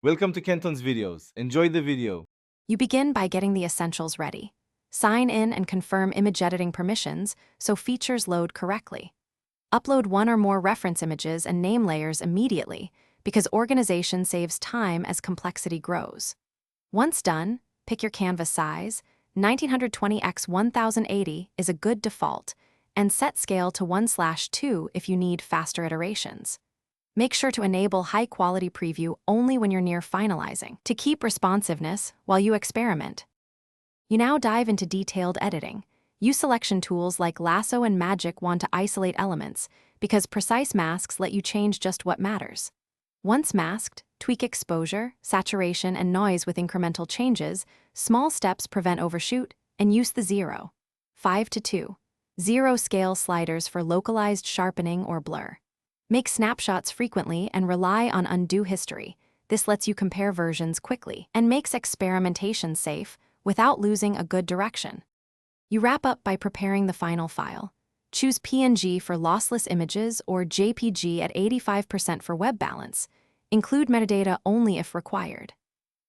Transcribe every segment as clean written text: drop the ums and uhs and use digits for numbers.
Welcome to Kenton's videos. Enjoy the video. You begin by getting the essentials ready. Sign in and confirm image editing permissions so features load correctly. Upload one or more reference images and name layers immediately because organization saves time as complexity grows. Once done, pick your canvas size. 1920 x 1080 is a good default, and set scale to 1/2 if you need faster iterations. Make sure to enable high-quality preview only when you're near finalizing to keep responsiveness while you experiment. You now dive into detailed editing. Use selection tools like Lasso and Magic Wand to isolate elements because precise masks let you change just what matters. Once masked, tweak exposure, saturation, and noise with incremental changes. Small steps prevent overshoot, and use the 0:5:2 scale sliders for localized sharpening or blur. Make snapshots frequently and rely on undo history. This lets you compare versions quickly and makes experimentation safe without losing a good direction. You wrap up by preparing the final file. Choose PNG for lossless images or JPG at 85% for web balance. Include metadata only if required.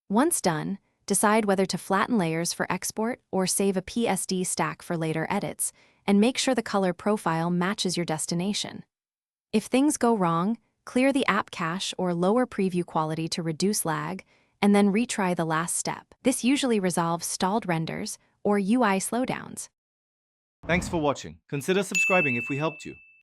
Once done, decide whether to flatten layers for export or save a PSD stack for later edits, and make sure the color profile matches your destination. If things go wrong, clear the app cache or lower preview quality to reduce lag, and then retry the last step. This usually resolves stalled renders or UI slowdowns. Thanks for watching. Consider subscribing if we helped you.